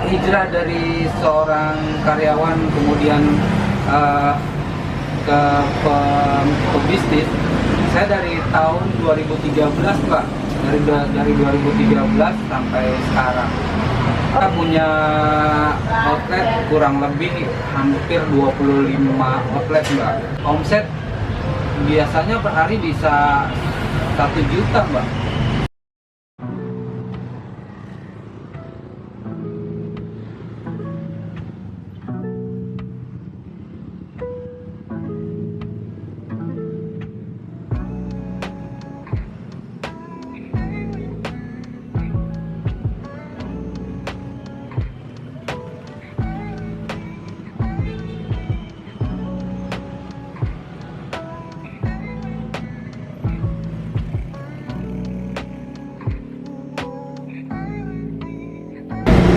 hijrah dari seorang karyawan kemudian ke pebisnis. Saya dari tahun 2013 Mbak, dari 2013 sampai sekarang. Kita punya outlet kurang lebih hampir 25 outlet Mbak. Omset biasanya per hari bisa 1 juta Mbak.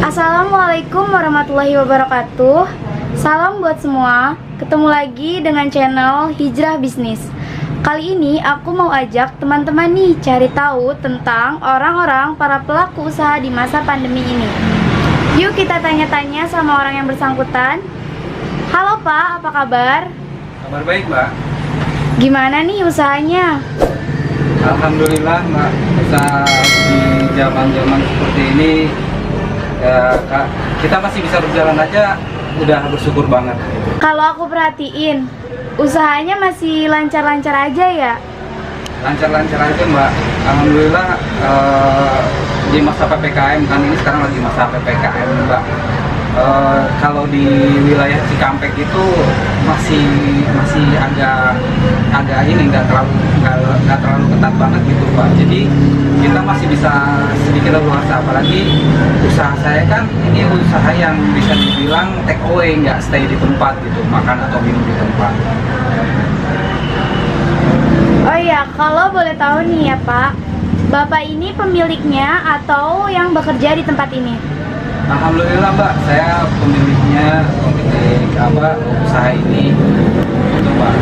Assalamualaikum warahmatullahi wabarakatuh. Salam buat semua. Ketemu lagi dengan channel Hijrah Bisnis. Kali ini aku mau ajak teman-teman nih cari tahu tentang orang-orang para pelaku usaha di masa pandemi ini. Yuk kita tanya-tanya sama orang yang bersangkutan. Halo Pak, apa kabar? Kabar baik Mbak. Gimana nih usahanya? Alhamdulillah Mbak, usaha di zaman-zaman seperti ini ya, kita masih bisa berjalan aja, udah bersyukur banget. Kalau aku perhatiin, usahanya masih lancar-lancar aja ya? Lancar-lancar aja Mbak. Alhamdulillah di masa PPKM, kan ini sekarang lagi masa PPKM Mbak. Kalau di wilayah Cikampek itu masih agak ini nggak terlalu ketat banget gitu Pak. Jadi kita masih bisa sedikit leluasa, apalagi usaha saya kan ini usaha yang bisa dibilang take away, nggak stay di tempat gitu, makan atau minum di tempat. Oh iya, kalau boleh tahu nih ya Pak, Bapak ini pemiliknya atau yang bekerja di tempat ini? Alhamdulillah Mbak, saya pemilik usaha ini itu Mbak.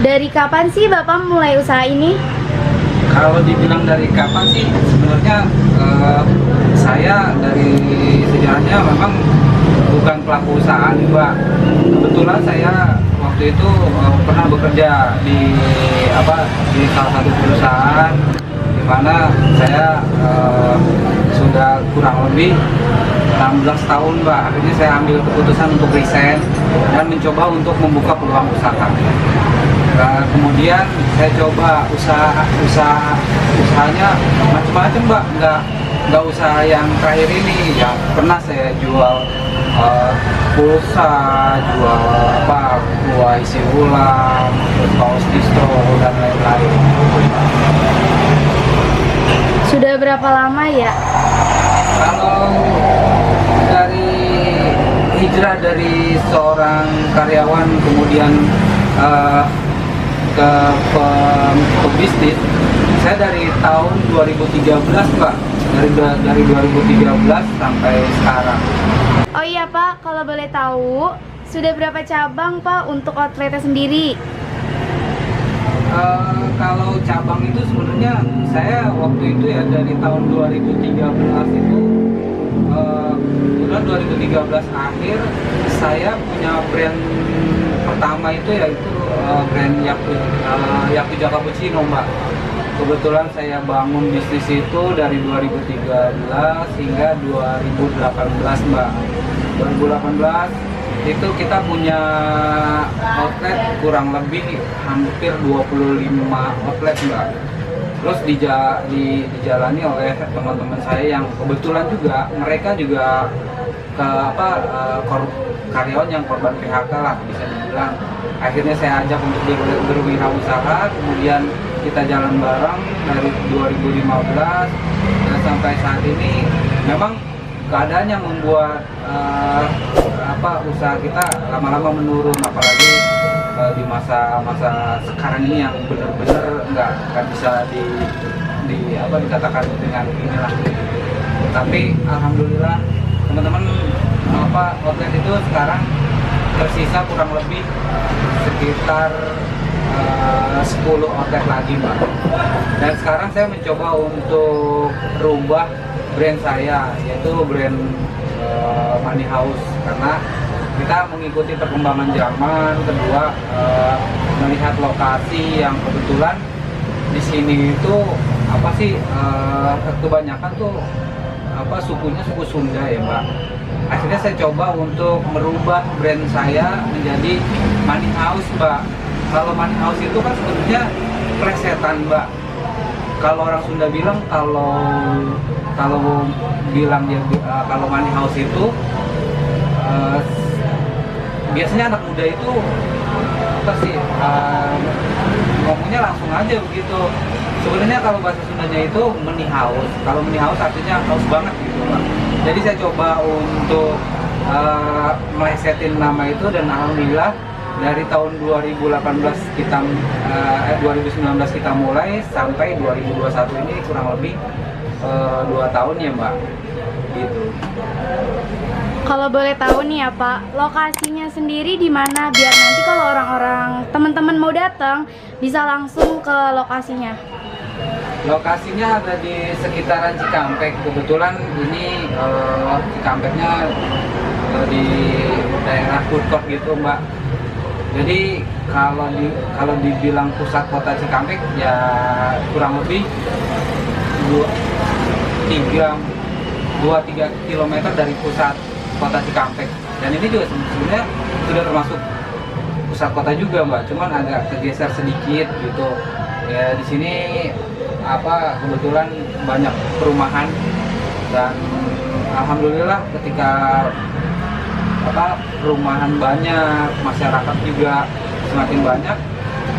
Dari kapan sih Bapak mulai usaha ini? Kalau dibilang dari kapan sih, sebenarnya saya dari sejarahnya memang bukan pelaku usaha nih Mbak. Kebetulan saya waktu itu pernah bekerja di salah satu perusahaan di mana saya sudah kurang lebih 16 tahun Mbak. Akhirnya saya ambil keputusan untuk resign dan mencoba untuk membuka peluang usaha. Kemudian saya coba usahanya macam-macam Mbak, nggak usaha yang terakhir ini. Ya pernah saya jual pulsa, jual buah isi ulang, kaos distro dan lain-lain. Sudah berapa lama ya? Kalau dari hijrah dari seorang karyawan kemudian ke pebisnis, saya dari tahun 2013 Pak, dari 2013 sampai sekarang. Oh iya Pak, kalau boleh tahu, sudah berapa cabang Pak untuk outletnya sendiri? Kalau cabang itu sebenarnya saya waktu itu ya dari tahun 2013 itu udah 2013 akhir saya punya brand pertama itu yaitu brand Yakuza Cappuccino Mbak. Kebetulan saya bangun bisnis itu dari 2013 hingga 2018 Mbak. 2018 itu kita punya outlet kurang lebih hampir 25 outlet Mbak. Terus dijalani oleh teman-teman saya yang kebetulan juga mereka juga karyawan yang korban PHK lah bisa dibilang. Akhirnya saya ajak untuk berwirausaha, kemudian kita jalan bareng dari 2015 dan sampai saat ini. Memang keadaan yang membuat usaha kita lama-lama menurun, apalagi di masa sekarang ini yang benar-benar nggak bisa dikatakan dengan inilah. Tapi alhamdulillah teman-teman outlet itu sekarang tersisa kurang lebih sekitar 10 outlet lagi Mbak. Dan sekarang saya mencoba untuk rubah brand saya, yaitu brand Money House, karena kita mengikuti perkembangan zaman. Kedua, melihat lokasi yang kebetulan di sini itu apa sih, kebanyakan tuh apa sukunya suku Sunda ya Mbak. Akhirnya saya coba untuk merubah brand saya menjadi Money House Mbak. Kalau Money House itu kan sebenarnya plesetan Mbak. Kalau orang Sunda bilang kalau bilang dia kalau Money House itu biasanya anak muda itu apa sih, ngomongnya langsung aja begitu. Sebenarnya kalau bahasa Sundanya itu Money House. Kalau Money House artinya haus banget gitu Pak. Jadi saya coba untuk melesetin nama itu, dan alhamdulillah dari tahun 2018 kita 2019 kita mulai sampai 2021 ini kurang lebih 2 tahun ya Mbak. Gitu. Kalau boleh tahu nih ya Pak, lokasinya sendiri di mana biar nanti kalau orang-orang teman-teman mau datang bisa langsung ke lokasinya. Lokasinya ada di sekitaran Cikampek. Kebetulan ini Cikampeknya di daerah food court gitu Mbak. Jadi kalau dibilang pusat kota Cikampek ya kurang lebih 2-3 km dari pusat kota Cikampek. Dan ini juga sebenarnya sudah termasuk pusat kota juga Mbak, cuman agak kegeser sedikit gitu. Ya di sini apa kebetulan banyak perumahan, dan alhamdulillah ketika apa perumahan banyak, masyarakat juga semakin banyak,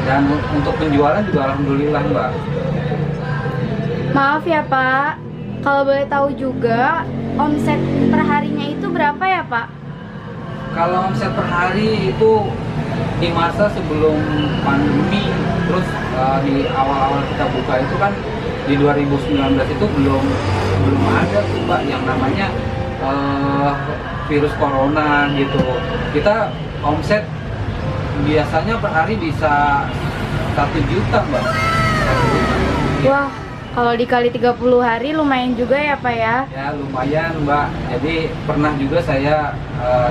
dan untuk penjualan juga alhamdulillah Mbak. Maaf ya Pak, kalau boleh tahu juga omset perharinya itu berapa ya Pak? Kalau omset per hari itu di masa sebelum pandemi, terus di awal-awal kita buka itu kan di 2019 itu belum ada tuh Pak yang namanya virus corona gitu. Kita omset biasanya per hari bisa 1 juta Mbak. 1 juta. Wah, kalau dikali 30 hari lumayan juga ya Pak ya? Ya lumayan Mbak. Jadi pernah juga saya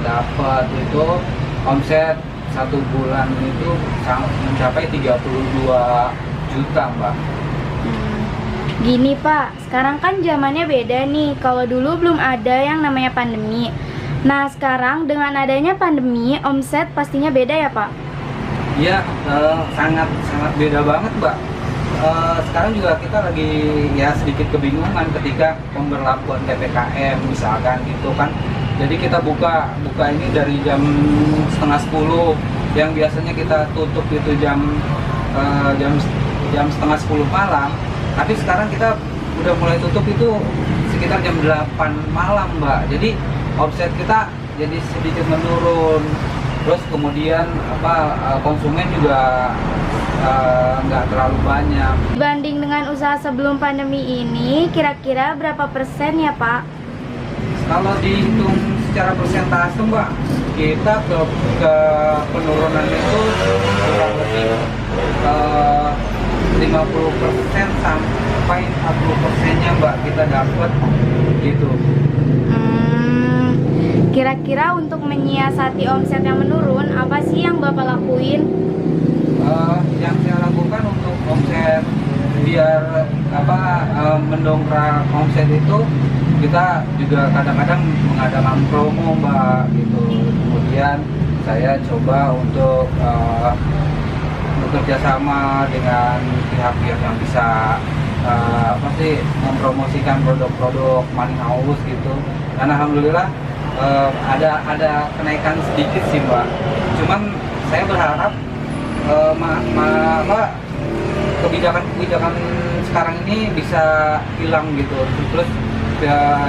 dapat itu omset 1 bulan itu mencapai 32 juta Mbak. Gini Pak, sekarang kan zamannya beda nih. Kalau dulu belum ada yang namanya pandemi. Nah sekarang dengan adanya pandemi, omset pastinya beda ya Pak? Iya, sangat beda banget Mbak. Sekarang juga kita lagi ya sedikit kebingungan ketika pemberlakuan PPKM misalkan gitu kan. Jadi kita buka ini dari jam setengah 10, yang biasanya kita tutup itu jam setengah 10 malam. Tapi sekarang kita udah mulai tutup itu sekitar jam 8 malam Mbak. Jadi omset kita jadi sedikit menurun. Terus kemudian konsumen juga nggak terlalu banyak. Dibanding dengan usaha sebelum pandemi ini, kira-kira berapa persen ya Pak? Kalau dihitung secara persentase Mbak, kita ke penurunan itu kurang lebih 50% sampai 40%-nya Mbak kita dapat gitu. Kira-kira untuk menyiasati omset yang menurun, apa sih yang Bapak lakuin? Yang saya lakukan untuk omset biar mendongkrak omset itu, kita juga kadang-kadang mengadakan promo Mbak gitu. Kemudian saya coba untuk bekerja sama dengan pihak-pihak yang bisa mempromosikan produk-produk Money House gitu. Dan alhamdulillah ada kenaikan sedikit sih Mbak. Cuman saya berharap kebijakan sekarang ini bisa hilang gitu. Terus ya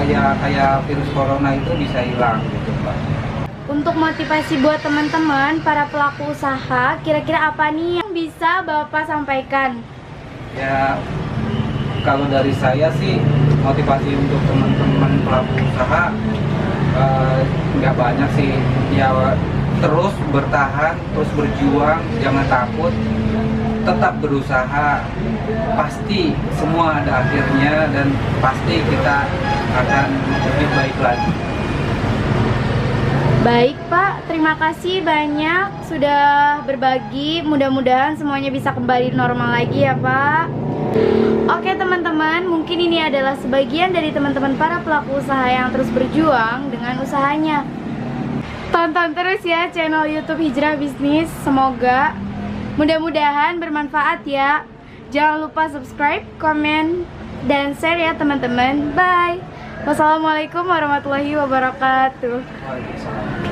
kayak virus corona itu bisa hilang gitu Mbak. Untuk motivasi buat teman-teman para pelaku usaha, kira-kira apa nih yang bisa Bapak sampaikan? Ya kalau dari saya sih, motivasi untuk teman-teman pelaku usaha nggak banyak sih. Ya terus bertahan, terus berjuang, jangan takut. tetap berusaha, pasti semua ada akhirnya dan pasti kita akan lebih baik lagi. Baik Pak, terima kasih banyak sudah berbagi. Mudah-mudahan semuanya bisa kembali normal lagi ya Pak. Oke teman-teman, mungkin ini adalah sebagian dari teman-teman para pelaku usaha yang terus berjuang dengan usahanya. Tonton terus ya channel YouTube Hijrah Bisnis. Semoga mudah-mudahan bermanfaat ya. Jangan lupa subscribe, komen, dan share ya teman-teman. Bye. Wassalamualaikum warahmatullahi wabarakatuh. Waalaikumsalam.